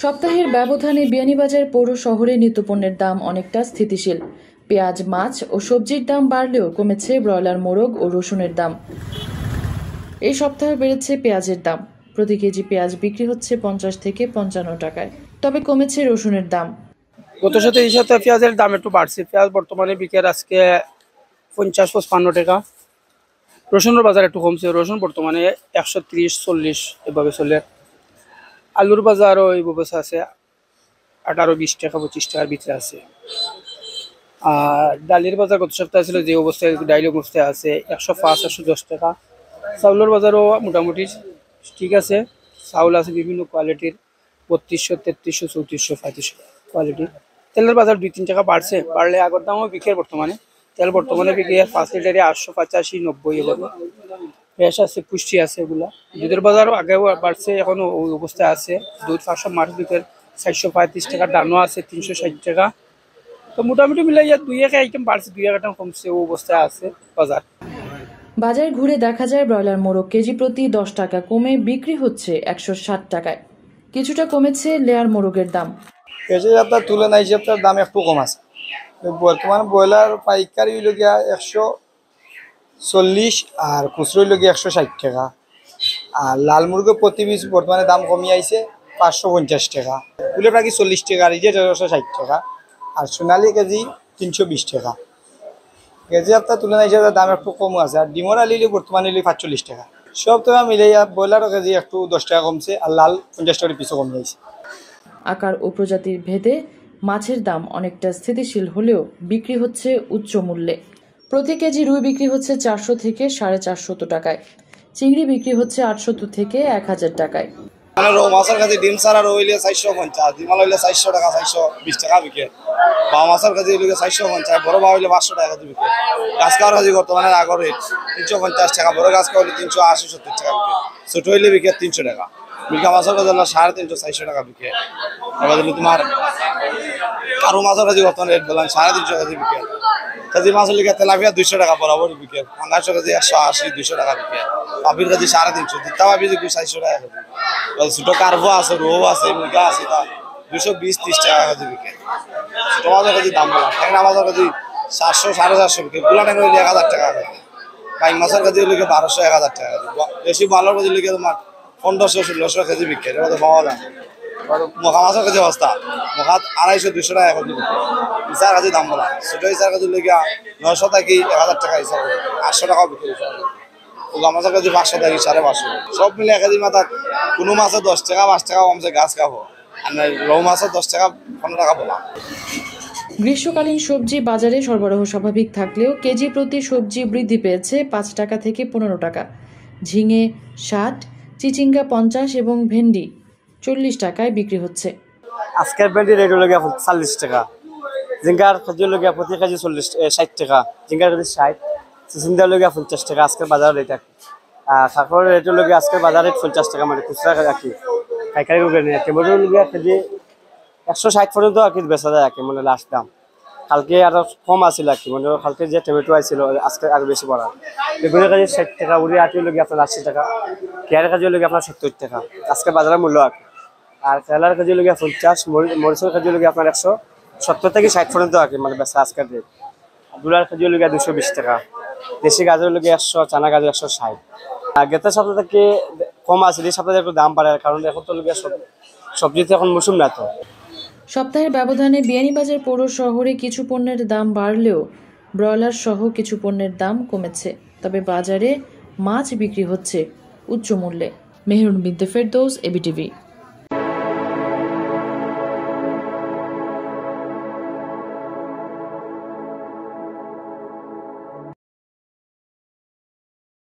সপ্তাহের ব্যবধানে বিয়ানীবাজার পৌর শহরে নিত্যপণ্যের দাম অনেকটা স্থিতিশীল। পেঁয়াজ, মাছ ও সবজির দাম বাড়লেও কমেছে ব্রয়লার মোরগ ও রসুনের দাম। এই সপ্তাহে বেড়েছে পেঁয়াজের দাম। প্রতি কেজি পেঁয়াজ বিক্রি হচ্ছে 50 থেকে 55 টাকায়। তবে কমেছে রসুনের দাম। গত সপ্তাহে এই সপ্তাহে পেঁয়াজের দাম একটু বাড়ছে। পেঁয়াজ বর্তমানে বিকেল আজকে 50-55 টাকা। রসুনের বাজার একটু কমছে। রসুন বর্তমানে 130-40 এভাবে চলে। আলুর বাজারও এই ব্যবস্থা আছে 18-20 টাকা 25 টাকার ভিতরে আছে। আর ডালের বাজার গত সপ্তাহে ছিল যে অবস্থায় ডাইল অবস্থায় আছে 105-110 টাকা। চাউলের বাজারও মোটামুটি ঠিক আছে। চাউল আছে বিভিন্ন কোয়ালিটির 3200, 3300, 3400, 3500 কোয়ালিটির। তেলের বাজার 2-3 টাকা বাড়ছে। বাড়লে আগের দামও বিক্রি বর্তমানে। তেল বর্তমানে বিক্রি 5 লিটারে 885-90 এভাবে। ফ্রেশ আছে, পুষ্টি আছে এগুলা। দুধের বাজারও আগেও বাড়ছে, এখনো ওই অবস্থায় আছে। দুধ 500 মাস দুধের 435 টাকা, ডানো আছে 360 টাকা। তো মোটামুটি মিলাইয়া 2-1 আইটেম বাড়ছে, 2-1 আইটেম কমছে, ও অবস্থায় আছে বাজার। বাজার ঘুরে দেখা যায় ব্রয়লার মোরগ কেজি প্রতি 10 টাকা কমে বিক্রি হচ্ছে 160 টাকায়। কিছুটা কমেছে লেয়ার মোরগের দাম। কেজি আপনার তুলনায় হিসেবে দাম একটু কম আছে। বর্তমানে ব্রয়লার পাইকারি হইল গিয়া 140 আর খুচরো হইল গিয়া 160 টাকা। আর লাল মুরগের প্রতি পিস বর্তমানে দাম কমিয়ে আইছে 550 টাকা। ফুলের পাখি 40 টাকা, রিজেট 160 টাকা। আর সোনালি কেজি 320 টাকা। কেজি আপনার তুলনায় হিসেবে দাম একটু কম আছে। আর ডিমর আলিলে বর্তমানে 45 টাকা। সব টাকা মিলাইয়া ব্রয়লার কেজি একটু 10 টাকা কমছে, আর লাল 50 টাকার পিছু কমে আইছে। আকার ও প্রজাতির ভেদে মাছের দাম অনেকটা স্থিতিশীল হলেও বিক্রি হচ্ছে উচ্চ মূল্যে। প্রতি কেজি রুই বিক্রি হচ্ছে 400 থেকে 450 টাকায়। চিংড়ি বিক্রি হচ্ছে 800 থেকে 1000 টাকায়। রৌ মাছের কাছে ডিম ছাড়া রৌ হইলে 450, ডিমাল হইলে 400 টাকা, 420 টাকা বিকে। বাউ মাছের কাছে হইলে 450, বড় বাউ হইলে 500 টাকা বিকে। গাছ খাওয়ার কাছে বর্তমানে আগর রেট 350 টাকা, বড় গাছ খাওয়া হইলে 380-70 টাকা বিকে। ছোট হইলে বিকে 300 টাকা। মিল্কা মাছের কাছে হলো 350-400 টাকা বিকে। এবার তোমার কারো মাছের কাছে বর্তমানে রেট বললাম 350 টাকা বিকে। কাজী মাছ হলে তেলাপিয়া 200 টাকা বরাবর বিকে। পাঙ্গাসের কাছে 180-200 টাকা বিকে। পাবির কাছে 350, দিতা পাবি 400 টাকা। ছোট কার্ভো আছে, রৌ আছে, মুরগা আছে, 220-30 টাকা কাছে বিকে। ছোট মাছের কাছে দাম বললাম। ট্যাংরা মাছের কাছে 400-450 বিকে। গুলা ট্যাংরা হইলে 1000 টাকা বিকে। বাইং মাছের কাছে হইলে 1200-1000 টাকা। বেশি ভালোর কাছে হইলে তোমার 1500-1600 কেজি বিকে। এটা তো পাওয়া যায়। মখা মাছের কাছে অবস্থা মখা 250-200 টাকা এখন বিকে। ইসার কাছে দাম বলা। ছোট ইসার কাছে হইলে 900 থেকে 1000 টাকা হিসাব, 800 টাকাও বিকে। ওগা মাছের কাছে 500 থেকে 550। সব মিলে এক কেজির মাথা কোনো মাছে 10 টাকা 5 টাকা কমছে গাছ খাবো। আর রৌ মাছের 10 টাকা 15 টাকা বলা। গ্রীষ্মকালীন সবজি বাজারে সরবরাহ স্বাভাবিক থাকলেও কেজি প্রতি সবজি বৃদ্ধি পেয়েছে 5 টাকা থেকে 15 টাকা। ঝিঙে 60, চিচিঙ্গা 50 এবং ভেন্ডি 40 টাকায় বিক্রি হচ্ছে। আজকের ভেন্ডি রেট হলো 40 টাকা। ঝিঙ্গার কেজি হলো প্রতি কেজি 60 টাকা। ঝিঙ্গার কেজি 60, চিচিঙ্গা হলো 50 টাকা আজকের বাজার রেট। আর কাঁকড়ের রেট হলো আজকের বাজার রেট 50 টাকা, মানে খুচরা রাখি পাইকারি রোগে নেই। টমেটো হলো কেজি 160 পর্যন্ত আর কি বেচা যায় আর কি, মানে লাস্ট দাম। কালকে আরো কম আছিল আর কি, মানে কালকে যে টমেটো আইছিল আজকে আরো বেশি পড়া। বেগুনের কাছে 60 টাকা, উড়ি আটি হলো আপনার 80 টাকা, পেঁয়াজের কাছে হলো আপনার 70 টাকা আজকে বাজারের মূল্য আর কি। আর কেলার কেজি হলো 50, মরিচের কেজি হলো আপনার 170 থেকে 60 পর্যন্ত আর কি, মানে বেচা আজকের রেট। দুলার কেজি হলো 220 টাকা। দেশি গাজর হলো 100, চানা গাজর 160। গেতের সপ্তাহ থেকে কম আছে, এই সপ্তাহে একটু দাম বাড়ে, কারণ এখন তো সবজিতে এখন মৌসুম না। তো সপ্তাহের ব্যবধানে বিয়ানীবাজার পৌর শহরে কিছু পণ্যের দাম বাড়লেও ব্রয়লার সহ কিছু পণ্যের দাম কমেছে। তবে বাজারে মাছ বিক্রি হচ্ছে উচ্চ মূল্যে। মেহরুন বিনতে ফেরদৌস, এবিটিভি।